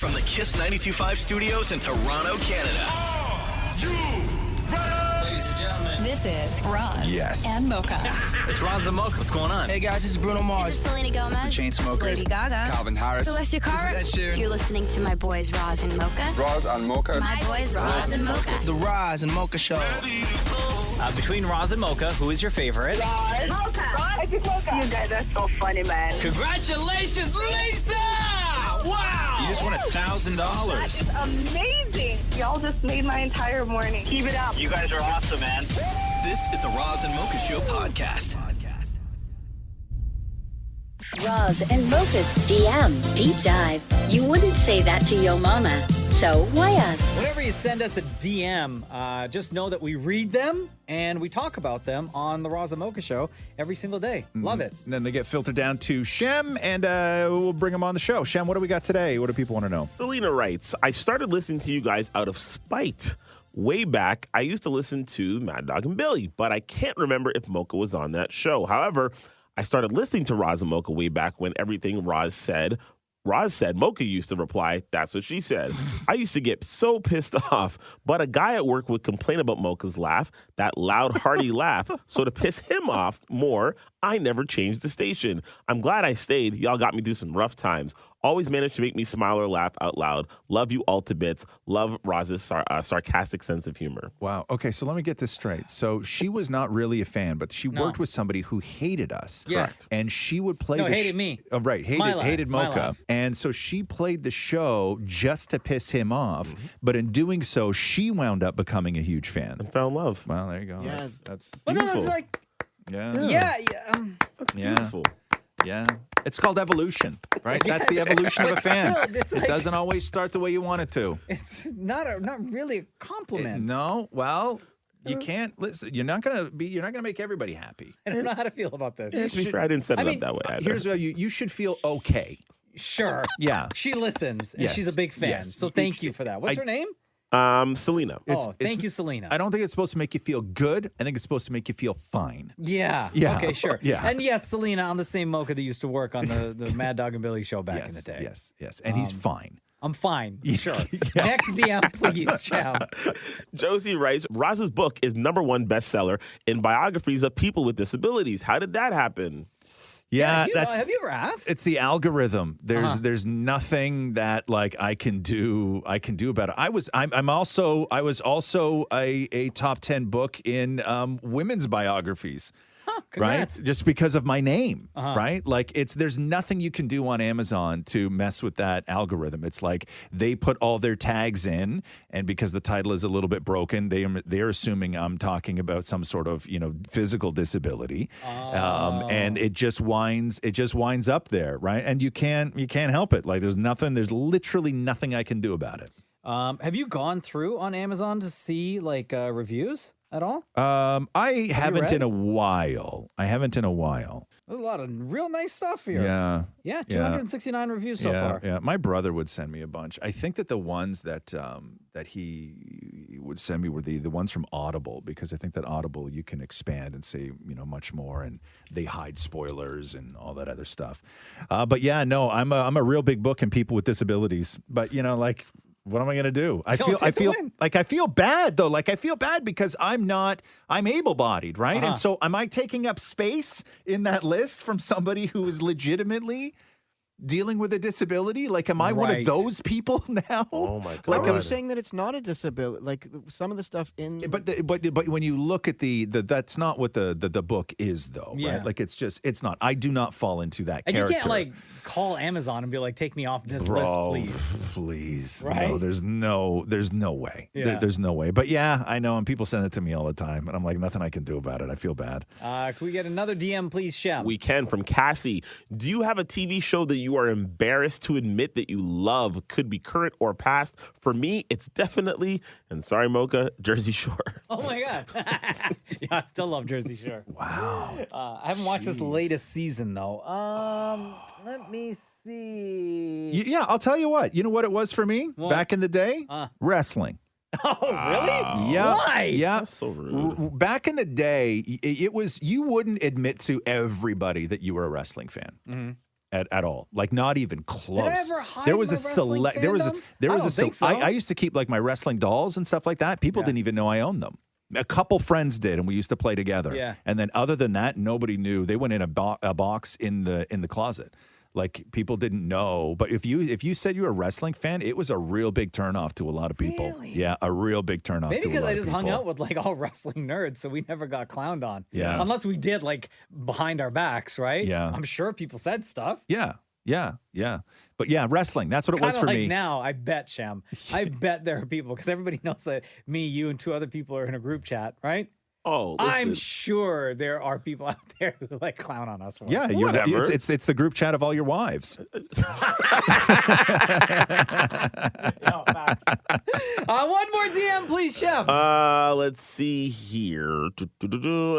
From the Kiss 92.5 studios in Toronto, Canada. Are you ready? Ladies and gentlemen. This is Roz and Mocha. It's Roz and Mocha. What's going on? Hey guys, this is Bruno Mars. This is Selena Gomez. The Chainsmokers. Lady Gaga. Calvin Harris. Celestia Cara. This is Ed Sheeran. You're listening to my boys Roz and Mocha. Roz and Mocha. My boys Roz and Mocha. The Roz and Mocha Show. Between Roz and Mocha, who is your favorite? Mocha. Roz, it's Mocha. You guys are so funny, man. Congratulations, Lisa! Wow! You just won $1,000. That is amazing. Y'all just made my entire morning. Keep it up. You guys are awesome, man. This is the Roz and Mocha Show podcast. Roz and Mocha's DM Deep Dive. You wouldn't say that to your mama, so why us? Whenever you send us a DM, just know that we read them and we talk about them on the Roz and Mocha Show every single day. Love it. And then they get filtered down to Shem, and we'll bring them on the show. Shem, what do we got today? What do people want to know? Selena writes, I started listening to you guys out of spite. Way back, I used to listen to Mad Dog and Billy, but I can't remember if Mocha was on that show. However, I started listening to Roz and Mocha way back when everything Roz said, Mocha used to reply, that's what she said. I used to get so pissed off, but a guy at work would complain about Mocha's laugh, that loud, hearty laugh. So to piss him off more, I never changed the station. I'm glad I stayed. Y'all got me through some rough times. Always managed to make me smile or laugh out loud. Love you all to bits. Love Roz's sarcastic sense of humor. Wow. Okay, so let me get this straight. So she was not really a fan, but she worked with somebody who hated us. Yes. Correct. And she would play hated me. Oh, right. Hated My Mocha. laugh. And so she played the show just to piss him off. But in doing so, she wound up becoming a huge fan. And fell in love. Well, there you go. Yeah. That's But no, beautiful. it's like, yeah. That's beautiful. Yeah. It's called evolution, right? That's the evolution of a fan. Still, it's it like- doesn't always start the way you want it to. it's not really a compliment. No, well, you can't listen. You're not gonna make everybody happy. I don't know how to feel about this. To be fair, I didn't set it up that way either. Here's what you should feel okay. Sure. Yeah. She listens, and Yes. she's a big fan. Yes. So thank you for that. What's her name? Selena. Thank you, Selena. I don't think it's supposed to make you feel good. I think it's supposed to make you feel fine. Yeah. Yeah. Okay, sure. Yeah. And yes, Selena, I'm the same Mocha that used to work on the Mad Dog and Billy show back in the day. Yes. And he's fine. I'm fine. Sure. Next DM, please, Chow. Josie writes, Roz's book is #1 bestseller in biographies of people with disabilities. How did that happen? Yeah, have you ever asked? It's the algorithm. There's nothing that like I can do about it. I was also a top 10 book in women's biographies. Congrats. Right? Just because of my name, right? Like there's nothing you can do on Amazon to mess with that algorithm. It's like they put all their tags in, and because the title is a little bit broken, they're assuming I'm talking about some sort of physical disability, and it just winds up there, right? And you can't help it. Like there's literally nothing I can do about it. Have you gone through on Amazon to see like reviews at all? I haven't in a while. There's a lot of real nice stuff here. Yeah. 269 reviews so far. Yeah, my brother would send me a bunch. I think that the ones that he would send me were the ones from Audible, because I think that Audible you can expand and say much more, and they hide spoilers and all that other stuff. But yeah, no, I'm a real big book in people with disabilities. But like, what am I going to do? I feel bad though. Like I feel bad because I'm able-bodied, right? And so am I taking up space in that list from somebody who is legitimately dealing with a disability? Like, am I one of those people now? Oh my God! Like, are you saying that it's not a disability? Like some of the stuff in, but when you look at that's not what the book is, though, right? Like, it's not. I do not fall into that and character. You can't like call Amazon and be like, take me off this list, please. Right? No, there's no way. There's no way. But yeah, I know, and people send it to me all the time, and I'm like, nothing I can do about it. I feel bad. Can we get another DM, please, Shem? We can, from Cassie. Do you have a TV show that you are embarrassed to admit that you love? Could be current or past. For me, it's definitely, and sorry, Mocha, Jersey Shore. Oh my God. Yeah, I still love Jersey Shore. Wow. I haven't watched this latest season though. Let me see. Yeah, I'll tell you what. You know what it was for me back in the day? Wrestling. Oh, really? Yeah. Why? Yeah. That's so rude. Back in the day, it was, you wouldn't admit to everybody that you were a wrestling fan. Mm-hmm. at all. Like not even close. Did I ever hide there was my a select. wrestling There was a, fandom? there I was don't a. think so. I used to keep like my wrestling dolls and stuff like that. People didn't even know I owned them. A couple friends did, and we used to play together. Yeah. And then other than that, nobody knew. They went in a box in the closet. Like people didn't know. But if you said you were a wrestling fan, it was a real big turnoff to a lot of people. Really? Yeah, a real big turnoff. Maybe to a because lot I of just people. hung out with like all wrestling nerds, so we never got clowned on. Yeah. Unless we did like behind our backs, right? Yeah. I'm sure people said stuff. Yeah. But yeah, wrestling. That's what it was Kind for of like me. now, I bet, Shem. I bet there are people, because everybody knows that me, you, and 2 other people are in a group chat, right? Oh, listen. I'm sure there are people out there who like clown on us. For Yeah, it. Whatever. it's the group chat of all your wives. No, facts. One more DM, please, Shem. Let's see here.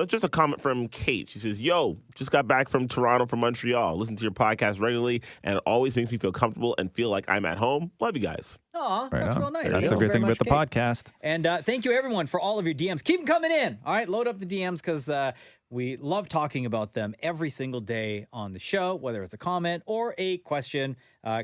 Just a comment from Kate. She says, "Yo, just got back from Toronto from Montreal. Listen to your podcast regularly, and it always makes me feel comfortable and feel like I'm at home. Love you guys." Aw, Right that's on. real nice. That's Thank the you great very thing much, about the Kate. podcast. And thank you, everyone, for all of your DMs. Keep them coming in. All right, load up the DMs because we love talking about them every single day on the show, whether it's a comment or a question.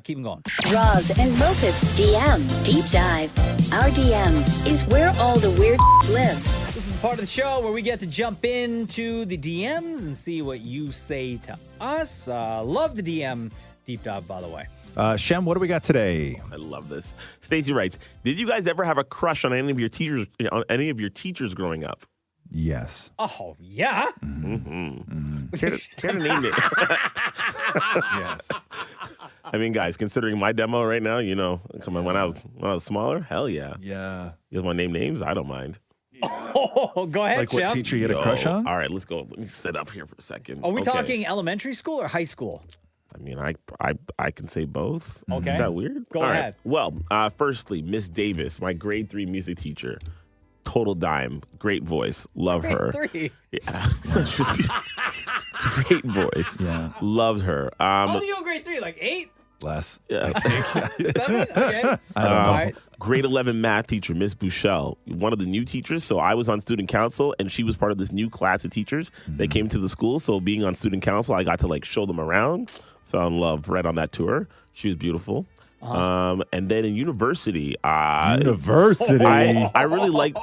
Keep them going. Roz and Mocha's DM Deep Dive. Our DMs is where all the weird lives. This is the part of the show where we get to jump into the DMs and see what you say to us. Love the DM deep dive, by the way. Shem, what do we got today? I love this. Stacy writes, "Did you guys ever have a crush on any of your teachers growing up?" Yes. Oh, yeah. Care to name it? Yes. I mean, guys, considering my demo right now, come on, when I was smaller, hell yeah. Yeah. You guys want to name names? I don't mind. Oh, go ahead, Like what Shem. teacher you had a crush on? All right, let's go. Let me sit up here for a second. Are we Okay. talking elementary school or high school? I mean, I can say both. Okay. Is that weird? Go All right. ahead. Well, firstly, Miss Davis, my grade 3 music teacher. Total dime. Great voice. Love her. Grade 3. Yeah. She was great voice. Yeah. Loved her. How old are you in grade 3? Like 8? Less. Yeah. 7? Okay. I don't know. All right. Grade 11 math teacher, Miss Bouchel, one of the new teachers. So I was on student council, and she was part of this new class of teachers that came to the school. So being on student council, I got to like show them around. Fell in love right on that tour. She was beautiful. And then in university, University. I really liked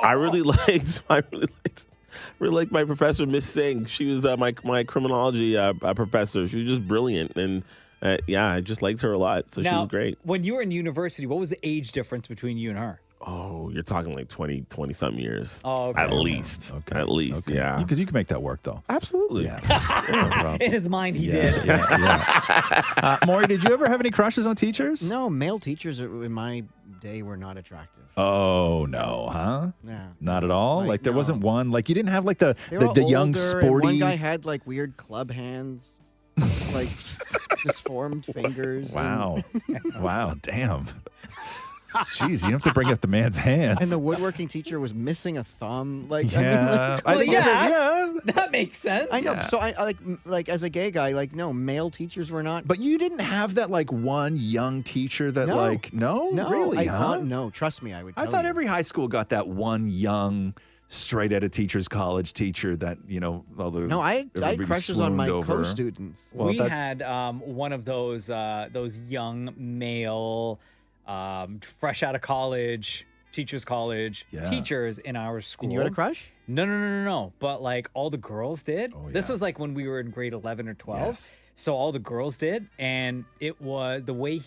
my professor, Miss Singh. She was my criminology professor. She was just brilliant, and I just liked her a lot. So she Now, was great. when you were in university, what was the age difference between you and her? Oh, you're talking like 20 something years. Oh, okay. At least. Okay. At least, Okay. yeah. Because you can make that work, though. Absolutely. Yeah. No problem. In his mind, he did. Yeah. Maury, did you ever have any crushes on teachers? No, male teachers in my day were not attractive. Oh, no, huh? Yeah. Not at all? Like there no. wasn't one? Like you didn't have like the They were young older, and sporty... one guy had like weird club hands, like disformed fingers. Wow. Wow, damn. Jeez, you don't have to bring up the man's hands. And the woodworking teacher was missing a thumb. Like, Yeah. I mean, like, Well, yeah. That makes sense. I know. Yeah. So I like as a gay guy, like no, male teachers were not. But you didn't have that like one young teacher that No. no, really, huh? No, trust me, I would. I tell thought you. every high school got that one young, straight out of teachers college teacher that No, I had everybody crushes on my swooned over. co-students. Well, we that- had one of those young male, fresh out of college, teachers in our school. And you had a crush? No. But like all the girls did. Oh, This yeah. was like when we were in grade 11 or 12. Yes. So all the girls did. And it was the way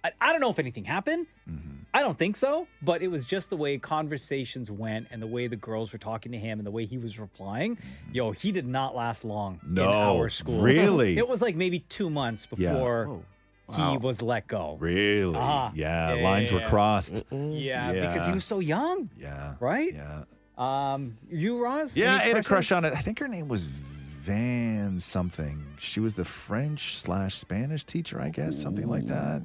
I don't know if anything happened. Mm-hmm. I don't think so. But it was just the way conversations went and the way the girls were talking to him and the way he was replying. Yo, he did not last long in No, our school. really? It was like maybe 2 months Yeah. before Oh, he was let go. Really? Uh-huh. Yeah, Yeah, lines yeah, were yeah. crossed. Yeah, Yeah. because he was so young. Yeah. Right? Yeah. You, Roz? Yeah, Any I had a crushes? crush on it. I think her name was Van something. She was the French/Spanish teacher, I guess, something like that.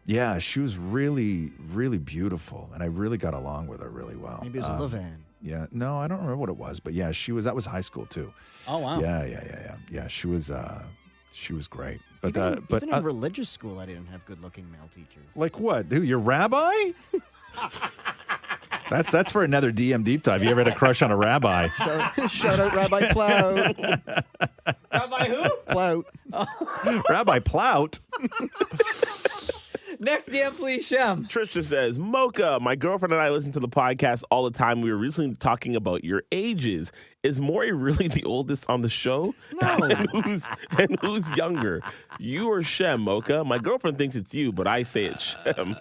Yeah, she was really, really beautiful, and I really got along with her really well. maybe it was a Levan. Yeah, no, I don't remember what it was, but yeah, that was high school too. Oh, wow. Yeah. She was great. But Even in religious school, I didn't have good-looking male teachers. like what? Who? Your rabbi? That's for another DM deep dive. You ever had a crush on a rabbi? Shout out Rabbi Plout. Rabbi who? Plout. Rabbi Plout. Next DM, please, Shem. Trisha says, Mocha, my girlfriend and I listen to the podcast all the time. We were recently talking about your ages. Is Maury really the oldest on the show? No. and who's younger? You or Shem, Mocha? My girlfriend thinks it's you, but I say it's Shem.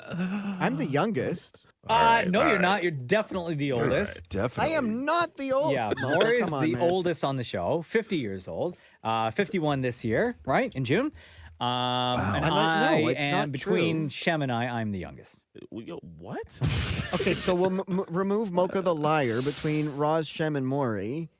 I'm the youngest. No, you're not. You're definitely the oldest. Definitely. I am not the oldest. Yeah, Mocha, Maury is come on, the man. oldest on the show, 50 years old, 51 this year, right, in June. And No, it's am not between true. Shem and I'm the youngest. What? Okay, so we'll remove Mocha the liar between Roz, Shem, and Maury.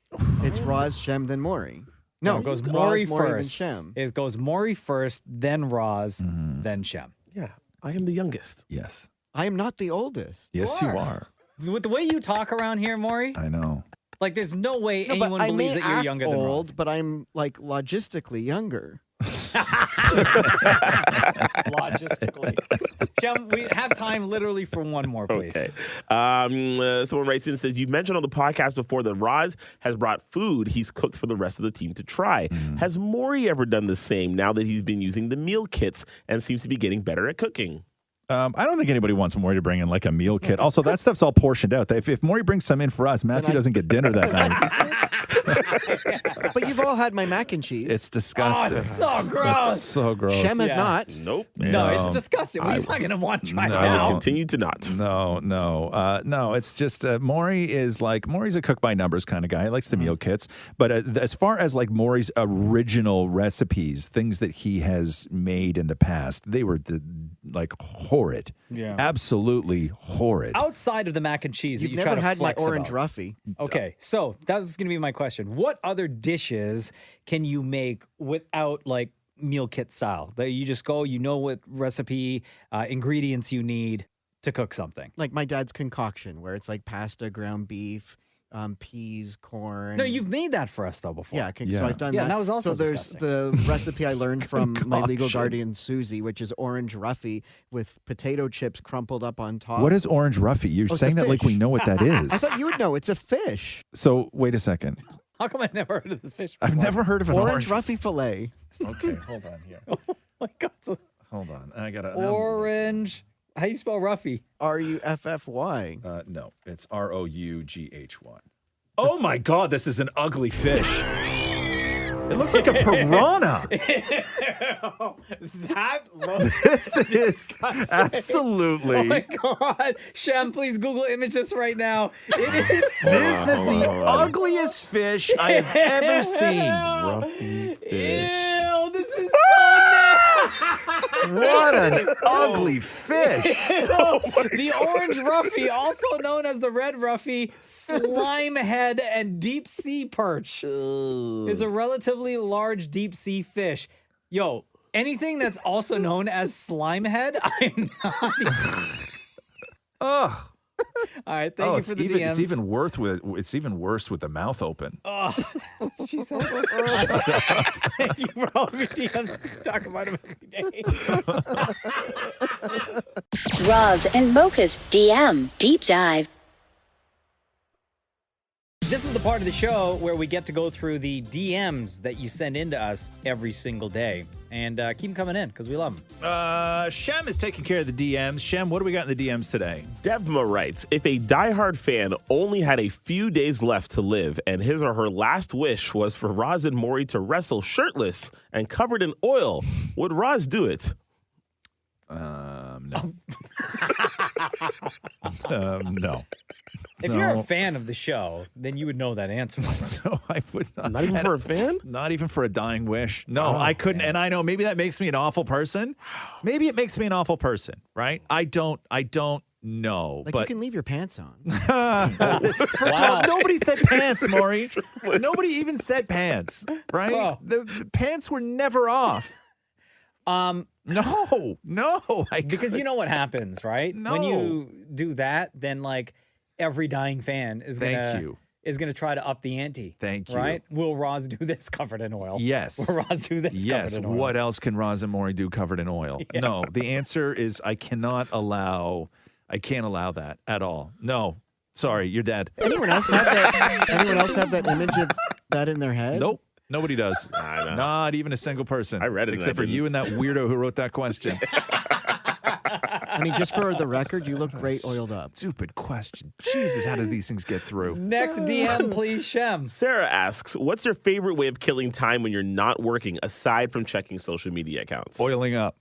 It's Roz, Shem, then Maury. No, it goes Roz, Maury Maury, then first. Shem. It goes Maury first, then Roz, then Shem. Yeah, I am the youngest. Yes. I am not the oldest. Yes, you are. With the way you talk around here, Maury, I know. like there's no way No, anyone but I believes may that you're act younger than old, Roz. but I'm like logistically younger. Logistically. Shem, we have time literally for one more, please. Okay. Someone writes in and says, you've mentioned on the podcast before that Roz has brought food he's cooked for the rest of the team to try. Has Maury ever done the same now that he's been using the meal kits and seems to be getting better at cooking? I don't think anybody wants Maury to bring in like a meal kit. Also, that stuff's all portioned out. If Maury brings some in for us, Matthew doesn't get dinner that night. But you've all had my mac and cheese. It's disgusting. Oh, it's so gross. It's so gross. Shem has not. Nope. No, it's disgusting. He's not going to want to try it No. I will now. continue to not. No. It's just Maury is like Maury's a cook by numbers kind of guy. He likes the meal kits, but as far as like Maury's original recipes, things that he has made in the past, they were like horrid. Yeah. Absolutely horrid. Outside of the mac and cheese You've that you never try to had my flex orange about. roughy. Okay, so that's going to be my question. What other dishes can you make without like meal kit style? That you just go, you know what recipe, ingredients you need to cook something. Like my dad's concoction, where it's like pasta, ground beef, peas, corn. No, you've made that for us though before. Yeah, so I've done Yeah, that. and that was also so there's disgusting. the recipe I learned from my legal Concoction. guardian Susie, which is orange roughy with potato chips crumpled up on top. What is orange roughy? You're it's a saying that like we fish. know what that I is. thought you would know. It's a fish. So wait a second. How come I never heard of this fish I've before? never heard of an Orange roughy fillet. Okay, hold on here. Oh my God. So Hold on. I got to orange. How do you spell Ruffy? Ruffy. No, it's Roughy. Oh my God, this is an ugly fish. It looks like a piranha. That looks This is absolutely. Oh my God. Shem, please Google image this right now. It is This is the ugliest fish I have ever seen. Roughy fish. Ew, this is so nasty. What an ugly fish. The orange Ruffy, also known as the red Ruffy, slime head, and deep sea perch, is a relatively large deep sea fish. Yo, anything that's also known as slime head, I'm not. Ugh. All right, thank you for the DMs. It's even worse with the mouth open. Oh, she said. Thank you for all of your DMs. Talk about them every day. Roz and Mocha's DM Deep Dive. This is the part of the show where we get to go through the DMs that you send in to us every single day. And keep them coming in because we love them. Shem is taking care of the DMs. Shem, what do we got in the DMs today? Devma writes, if a diehard fan only had a few days left to live and his or her last wish was for Roz and Maury to wrestle shirtless and covered in oil, would Roz do it? No. No. If you're a fan of the show, then you would know that answer. No, I would not. Not even for a fan? Not even for a dying wish. No, I couldn't. And I know maybe that makes me an awful person. Maybe it makes me an awful person, right? I don't know. Like but you can leave your pants on. First of all, nobody said pants, Maury. Nobody even said pants, right? Oh. The pants were never off. No, Because you know what happens, right? No. When you do that, then like every dying fan is gonna try to up the ante. Thank you. Right? Will Roz do this covered in oil? Yes. Will Roz do this Yes. covered in oil? What else can Roz and Maury do covered in oil? Yeah. No. The answer is I can't allow that at all. No. Sorry, you're dead. Anyone else have that image of that in their head? Nope. Nobody does. I know. Not even a single person. I read it. Except for you and that weirdo who wrote that question. I mean, just for the record, you look great oiled up. Stupid question. Jesus, how does these things get through? Next DM, please, Shem. Sarah asks, what's your favorite way of killing time when you're not working aside from checking social media accounts? Oiling up.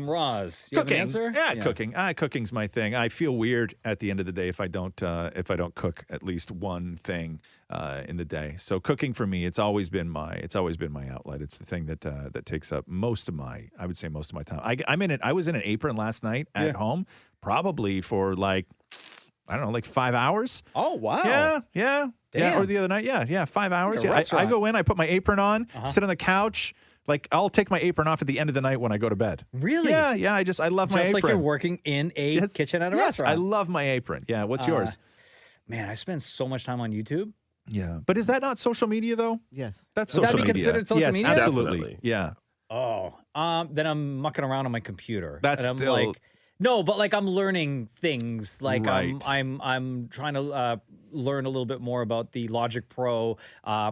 Roz, you have an answer? Yeah, cooking. Cooking's my thing. I feel weird at the end of the day if I don't cook at least one thing in the day. So cooking for me, it's always been my outlet. It's the thing that takes up most of my time. I was in an apron last night at home, probably for like 5 hours. Oh wow. Yeah. Damn. Or the other night, 5 hours. Like I go in, I put my apron on, sit on the couch. Like, I'll take my apron off at the end of the night when I go to bed. Really? Yeah. I love my apron. Just like you're working in a kitchen at a restaurant. I love my apron. Yeah. What's yours? Man, I spend so much time on YouTube. Yeah. But is that not social media, though? Yes. That's Would social that be media. considered social media? Yes, absolutely. Definitely. Yeah. Oh, then I'm mucking around on my computer. That's and I'm still... like, no, but like I'm learning things. Like Right. I'm trying to learn a little bit more about the Logic Pro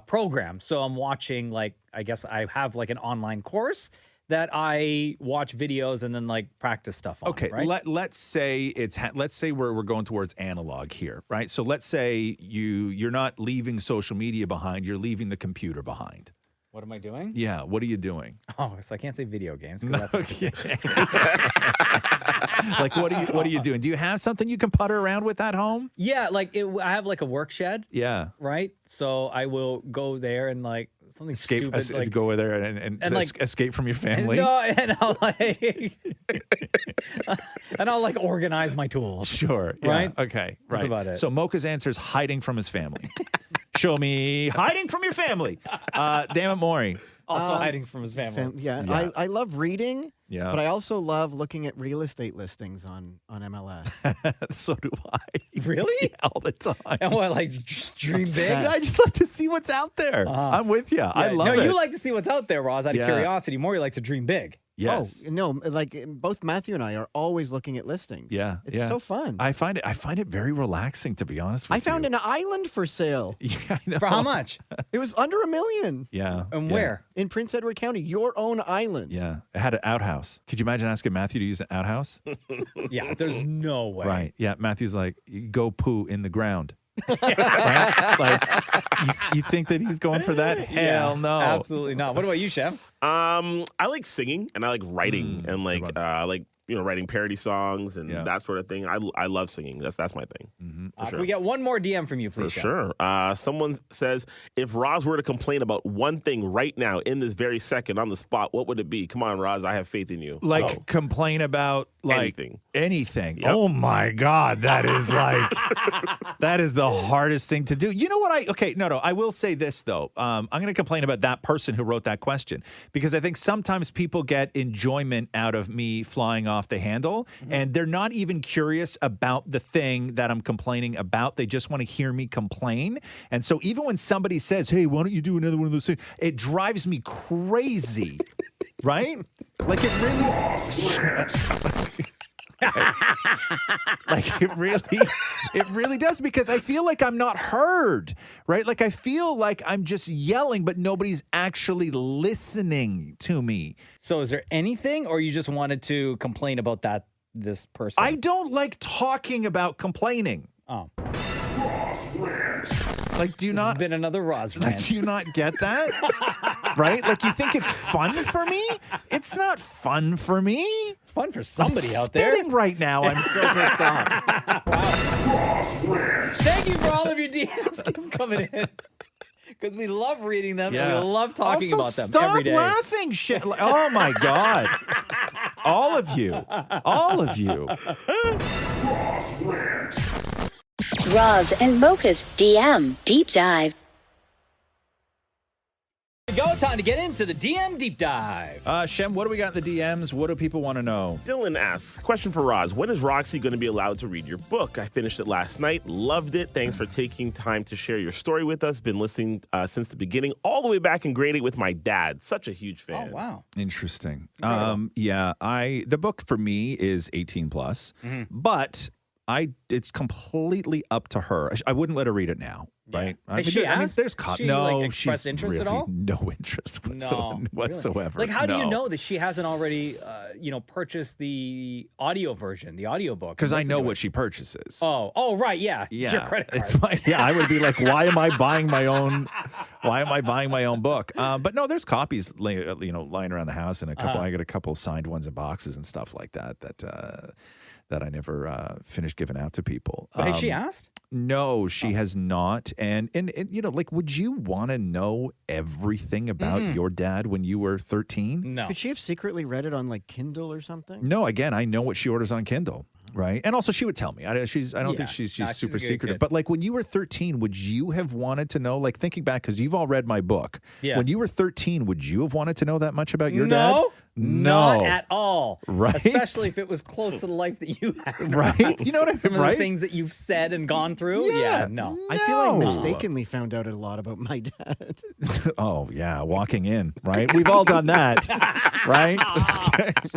program. So I'm watching, like, I guess I have like an online course that I watch videos and then like practice stuff on. Okay, right? let's say we're going towards analog here, right? So let's say you're not leaving social media behind, you're leaving the computer behind. What am I doing? Yeah, what are you doing? Oh, so I can't say video games. 'Cause that's Okay. Like, what are you doing? Do you have something you can putter around with at home? Yeah, like I have like a work shed. Yeah. Right. So I will go there and like something stupid. Like, go over there and like, escape from your family. No, and I'll like and I'll like organize my tools. Sure. Yeah. Right. Okay. Right. That's about it. So Mocha's answer is hiding from his family. Show me hiding from your family. Damn it, Maury. Also hiding from his family. I love reading. Yeah. But I also love looking at real estate listings on MLS. So do I. Really? Yeah, all the time. And what, like, just dream big? I just like to see what's out there. I'm with you. I love it. No, you like to see what's out there, Roz, out of Yeah. curiosity. More, you like to dream big. Yes. Oh, no, like both Matthew and I are always looking at listings. Yeah. It's yeah. so fun. I find it very relaxing, to be honest with you. I found an island for sale. Yeah, I know. For how much? It was under $1 million. Yeah. And yeah. where? In Prince Edward County, your own island. Yeah. It had an outhouse. Could you imagine asking Matthew to use an outhouse? Yeah, there's no way. Right. Yeah. Matthew's like, you go poo in the ground. Right? Like, you think that he's going for that? Hell no. Absolutely not. What about you, Chef? I like singing and I like writing and like writing parody songs and that sort of thing. I love singing. That's my thing. Mm-hmm. Can we get one more DM from you, please? For sure. Someone says, if Roz were to complain about one thing right now in this very second on the spot, what would it be? Come on, Roz, I have faith in you. Like complain about like anything. Yep. Oh my God, that is like that is the hardest thing to do. You know what? I will say this though. I'm going to complain about that person who wrote that question because I think sometimes people get enjoyment out of me flying off the handle, and they're not even curious about the thing that I'm complaining about. They just want to hear me complain. And so even when somebody says, "Hey, why don't you do another one of those things?" it drives me crazy. Right? Like it really like it really does, because I feel like I'm not heard, right? Like I feel like I'm just yelling, but nobody's actually listening to me. So is there anything, or you just wanted to complain about this person? I don't like talking about complaining. Oh. Like, do you This not? has been another Roz rant. Like, do you not get that? Right? Like, you think it's fun for me? It's not fun for me. It's fun for somebody I'm out there. spitting right now. I'm so pissed off. Thank you for all of your DMs. Keep coming in. Because we love reading them and Yeah. we love talking Also, about them stop every day. laughing, shit. Oh my God. All of you. All of you. Roz and Mocha's DM Deep Dive. we go. Time to get into the DM deep dive. Shem, what do we got in the DMs? What do people want to know? Dylan asks, question for Roz. When is Roxy going to be allowed to read your book? I finished it last night. Loved it. Thanks for taking time to share your story with us. Been listening since the beginning, all the way back in grade 8 with my dad. Such a huge fan. Oh, wow. Interesting. The book for me is 18 plus, but it's completely up to her. I wouldn't let her read it now. Right? Has she asked? There's She, no, expressed she's interest really at all? no interest whatsoever. Like, how do you know that she hasn't already, purchased the audio version, the audio book? Because I know what she purchases. Oh, right, yeah. Yeah, It's your credit card. I would be like, why am I buying my own? Why am I buying my own book? But no, there's copies, lying around the house, and a couple. I got a couple signed ones in boxes and stuff like that. That I never finished giving out to people. But has she asked? No, she has not. And would you want to know everything about your dad when you were 13? No. Could she have secretly read it on like Kindle or something? No, again, I know what she orders on Kindle. Right. And also she would tell me. I don't think she's super secretive. kid. But like when you were 13, would you have wanted to know, like thinking back, because you've all read my book. Yeah. When you were 13, would you have wanted to know that much about your dad? No, not at all. Right. Especially if it was close to the life that you had. Right. You know what I mean? Some of the things that you've said and gone through. Yeah, no. I feel like mistakenly found out a lot about my dad. Oh, yeah. Walking in, right? We've all done that, right?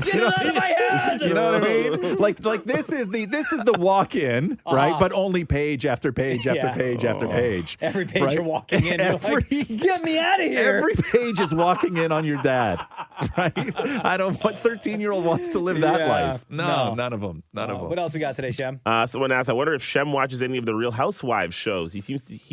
Get it out of my head! You know what I mean? Like this is the walk-in, right? But only page after page after page after page. Every page right? you're walking in, you're like, get me out of here. Every page is walking in on your dad, right? I don't. What 13-year-old wants to live that life? No, none of them. None of them. What else we got today, Shem? Someone asked, I wonder if Shem watches any of the Real Housewives shows. He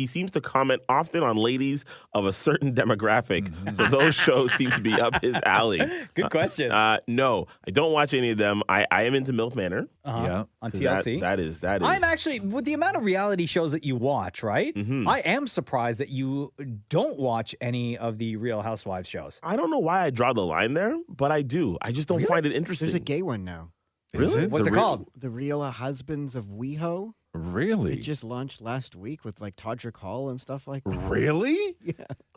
seems to comment often on ladies of a certain demographic, so those shows seem to be up his alley. Good question. No, I don't watch any of them. I am into MILF Manor. Yeah, on TLC. That is. I'm actually, with the amount of reality shows that you watch, right? I am surprised that you don't watch any of the Real Housewives shows. I don't know why I draw the line there, but I do. I just don't find it interesting. There's a gay one now. Really? What's it called? The Real Husbands of WeHo. Really? It just launched last week with like Todrick Hall and stuff like that. Really? Yeah.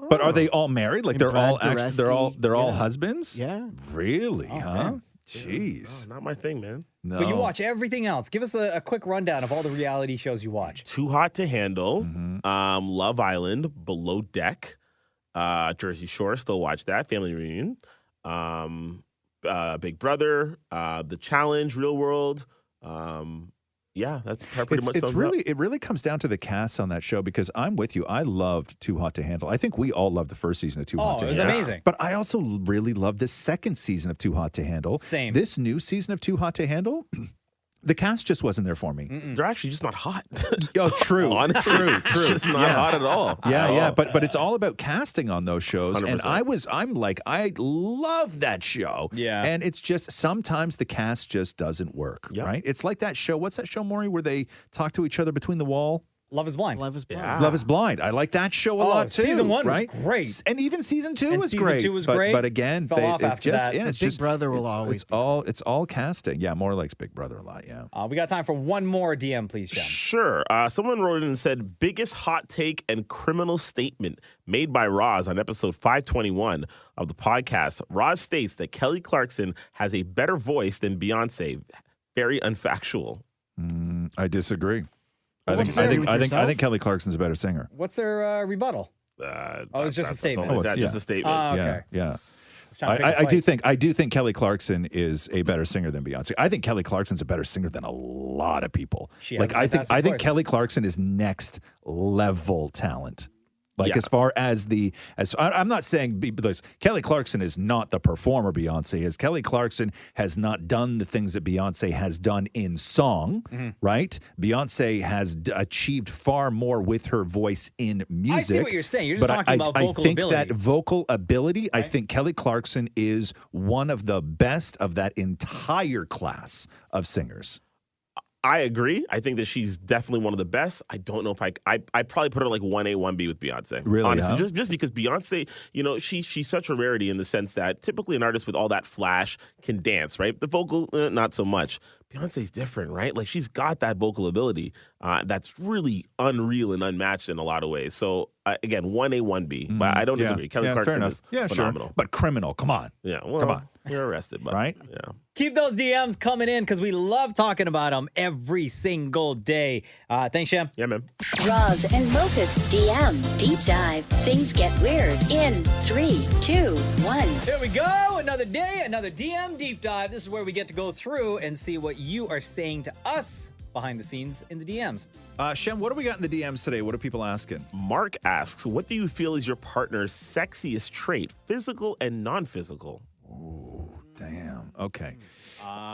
But are they all married? Like And they're all Brad they're all Goreski. husbands? Yeah. Really? Oh, huh? man. Jeez. Oh, not my thing, man. No. But you watch everything else. Give us a quick rundown of all the reality shows you watch. Too Hot to Handle, Love Island, Below Deck, Jersey Shore, still watch that, Family Reunion, Big Brother, The Challenge, Real World. Yeah, that's pretty much sums it up. It really comes down to the cast on that show, because I'm with you. I loved Too Hot to Handle. I think we all loved the first season of Too Hot to it was Handle. amazing. But I also really loved the second season of Too Hot to Handle. Same. This new season of Too Hot to Handle, the cast just wasn't there for me. They're actually just not hot. Oh, true. Honestly, True. It's just not hot at all. Yeah. But it's all about casting on those shows. 100%. And I love that show. Yeah. And it's just sometimes the cast just doesn't work. Yep. Right? It's like that show. What's that show, Maury, where they talk to each other between the wall? Love is Blind. Love is Blind. Yeah. Love is Blind. I like that show a lot too. Season 1 right? was great. And even season 2 And was season great. 2 was but, great. But again, Fell off after that. Yeah, But it's Big just, Brother will always be. it's all casting. Yeah, more likes Big Brother a lot. Yeah. We got time for one more DM, please, Shem. Sure. Someone wrote in and said, biggest hot take and criminal statement made by Roz on episode 521 of the podcast. Roz states that Kelly Clarkson has a better voice than Beyonce. Very unfactual. I disagree. I What's think your theory with I think yourself? Kelly Clarkson's a better singer. What's their rebuttal? It's just a statement. Is that Yeah. just a statement? Okay. Yeah. Just trying to pick a fight. I do think Kelly Clarkson is a better singer than Beyonce. I think Kelly Clarkson's a better singer than a lot of people. She has a I fantastic think voice. Kelly Clarkson is next level talent. Like Yeah. as far as I'm not saying because Kelly Clarkson is not the performer Beyonce is. Kelly Clarkson has not done the things that Beyonce has done in song, right? Beyonce has achieved far more with her voice in music. I see what you're saying. You're just but talking about vocal I think ability. that vocal ability, I Right. think Kelly Clarkson is one of the best of that entire class of singers. I agree. I think that she's definitely one of the best. I don't know if I probably put her like 1A, 1B with Beyonce. Really, honestly, huh? just because Beyonce, she's such a rarity in the sense that typically an artist with all that flash can dance, right? The vocal, not so much. Beyonce's different, right? Like she's got that vocal ability that's really unreal and unmatched in a lot of ways. So again, 1A, 1B, but I don't disagree. Kelly Clarkson is phenomenal. Sure. But criminal, come on. Yeah, well, come on. You're arrested, but, right? Yeah. Keep those DMs coming in because we love talking about them every single day. Thanks, Shem. Yeah, man. Roz and Mocha's DM Deep Dive. Things get weird in 3, 2, 1. Here we go. Another day, another DM Deep Dive. This is where we get to go through and see what you are saying to us behind the scenes in the DMs. Shem, what do we got in the DMs today? What are people asking? Mark asks, what do you feel is your partner's sexiest trait, physical and non-physical? Oh, damn. Okay.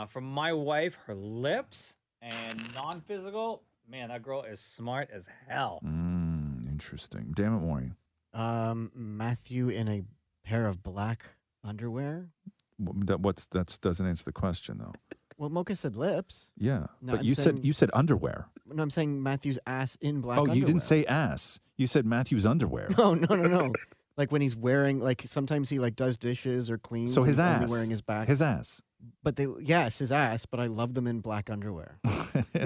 From my wife, her lips, and non-physical, man, that girl is smart as hell. Interesting. Damn it, Maury. Matthew in a pair of black underwear. That doesn't answer the question though. Well, Mocha said lips. Yeah, No, but I'm you saying- said underwear. No, I'm saying Matthew's ass in black underwear. You didn't say ass. You said Matthew's underwear. No. Like when he's wearing, like sometimes he like does dishes or cleans. So and his he's ass. only wearing his back. His ass. But yes, his ass. But I love them in black underwear.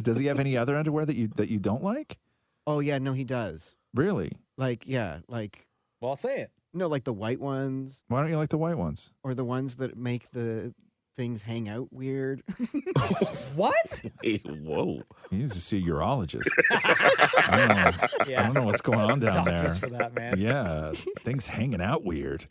Does he have any other underwear that you don't like? Oh yeah, no, he does. Really? Like yeah, like. Well, I'll say it. No, like the white ones. Why don't you like the white ones? Or the ones that make the things hang out weird. What? Hey, whoa. He needs to see a urologist. I don't know what's going on down there. Doctors for that, man. Yeah, things hanging out weird.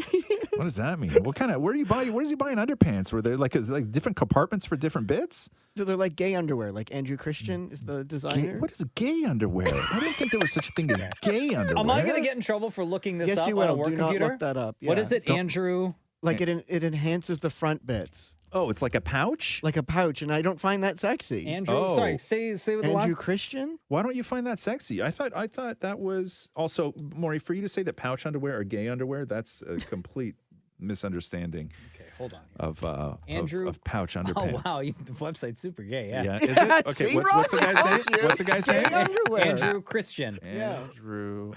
What does that mean? What kind of? Where is he buying underpants? Were there like different compartments for different bits? So they're like gay underwear. Like Andrew Christian is the designer. What is gay underwear? I don't think there was such a thing as gay underwear. Am I going to get in trouble for looking this Yes, up you on a will. work Do not computer? look that up. What Yeah. is it, Andrew? Like it enhances the front bits. Oh, it's like a pouch? Like a pouch, and I don't find that sexy. Andrew, sorry, say what the Andrew last... Christian? Why don't you find that sexy? I thought that was also, Maury, for you to say that pouch underwear or gay underwear, that's a complete misunderstanding. Okay, hold on. Of Andrew of pouch underpants. Oh wow, the website's super gay. Yeah. Yeah, is it? Okay, See, what's Ross, the I guy's told name? you. What's the guy's Gay name? underwear. Andrew Christian. Andrew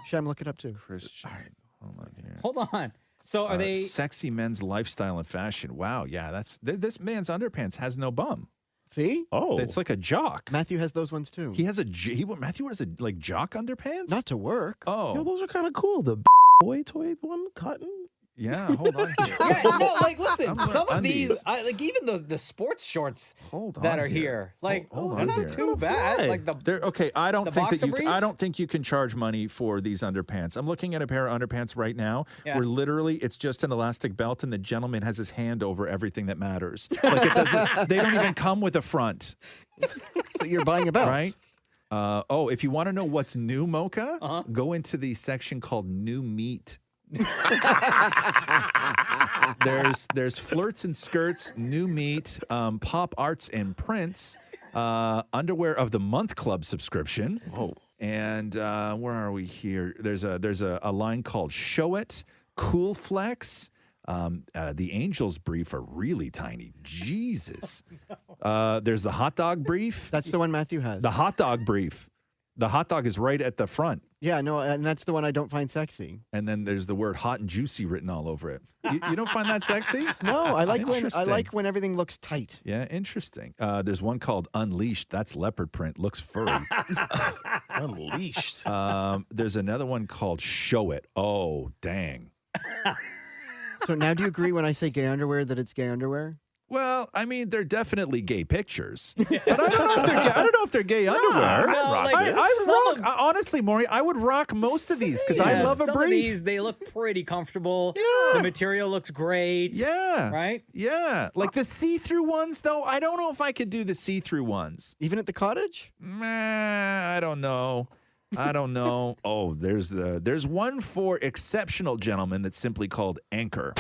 Shem, look it up too. Christian. Hold on here. Hold on. So are they? Sexy men's lifestyle and fashion? Wow, yeah, this man's underpants has no bum. See? Oh. It's like a jock. Matthew has those ones too. He has Matthew wears like jock underpants. Not to work. Oh, Yo, those are kind of cool. The boy toy one, cotton. yeah. Hold on. Here. Yeah, no, like listen, I'm some of undies. these, like even the sports shorts Hold that on are here, like Hold they're on not here. too bad. Like the They're, okay, I don't the think that boxer I briefs? don't think you can charge money for these underpants. I'm looking at a pair of underpants right now Yeah. where literally it's just an elastic belt and the gentleman has his hand over everything that matters. Like it doesn't. They don't even come with a front, So you're buying a belt. right? If you want to know what's new, Mocha, go into the section called New Meat. There's flirts and skirts, new meat, pop arts and prints, underwear of the month club subscription. Whoa. And where are we here? There's a line called Show It, Cool Flex. The Angels brief are really tiny. Jesus. There's the hot dog brief. That's the one Matthew has. The hot dog brief. The hot dog is right at the front. Yeah, no, and that's the one I don't find sexy. And then there's the word hot and juicy written all over it. You don't find that sexy? No, I like Interesting. when everything looks tight. Yeah, interesting. There's one called Unleashed. That's leopard print. Looks furry. Unleashed. There's another one called Show It. Oh, dang. So now do you agree when I say gay underwear that it's gay underwear? Well, I mean, they're definitely gay pictures, but I don't know if they're gay. I don't know if they're gay underwear. no, like I some rock, honestly, Maury, I would rock most of these because I Yeah, love a some brief. of these, they look pretty comfortable. Yeah. The material looks great. Yeah. Right? Yeah. Like the see-through ones, though, I don't know if I could do the see-through ones. Even at the cottage? I don't know. Oh, there's one for exceptional gentlemen that's simply called Anchor.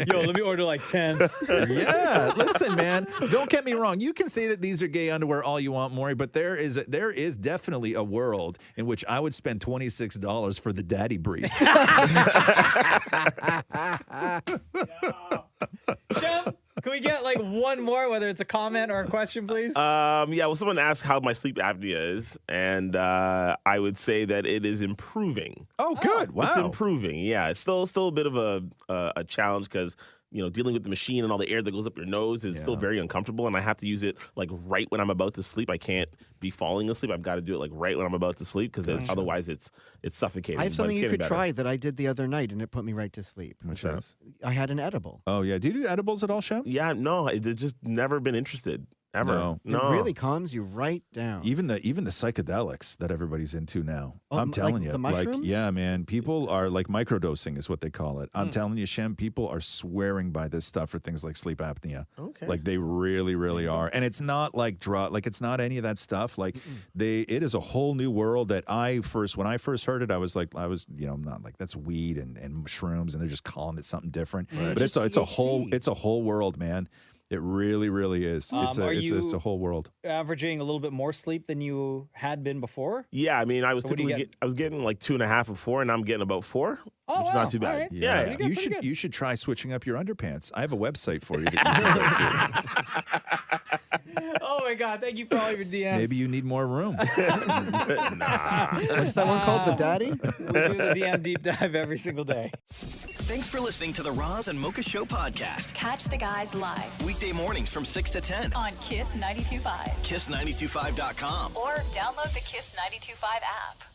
Yo, let me order like 10. Yeah, listen, man. Don't get me wrong. You can say that these are gay underwear all you want, Maury, but there is definitely a world in which I would spend $26 for the daddy brief. Shem, can we get like one more, whether it's a comment or a question, please? Well, someone asked how my sleep apnea is, and I would say that it is improving. Oh, good. Wow. It's improving. Yeah, it's still a bit of a challenge because dealing with the machine and all the air that goes up your nose is still very uncomfortable, and I have to use it like right when I'm about to sleep. I can't be falling asleep. I've got to do it like right when I'm about to sleep because otherwise it's suffocating. I have something you could try that I did the other night, and it put me right to sleep. Which is? I had an edible. Oh, yeah. Do you do edibles at all, Shem? Yeah, no, it's just never been interested. Ever. No. It really calms you right down. Even the psychedelics that everybody's into now. Oh, I'm telling like you. the mushrooms? Like, yeah, man. People are like microdosing is what they call it. I'm telling you, Shem, people are swearing by this stuff for things like sleep apnea. Okay. Like they really, really are. And it's not like it's not any of that stuff. Like it is a whole new world that when I first heard it, I was not like that's weed and shrooms and they're just calling it something different. Right. But it's a whole world, man. It really, really is. It's a whole world. Averaging a little bit more sleep than you had been before? Yeah, I mean, I was getting like 2.5 or 4, and I'm getting about 4. Oh, which is not too bad. Right. Yeah. You should try switching up your underpants. I have a website for you that you can go to. Oh my God! Thank you for all your DMs. Maybe you need more room. Nah. What's that one called? The Daddy? We do the DM deep dive every single day. Thanks for listening to the Roz and Mocha Show podcast. Catch the guys live Weekday mornings from 6 to 10. on Kiss 92.5 Kiss925.com. or download the Kiss 92.5 app.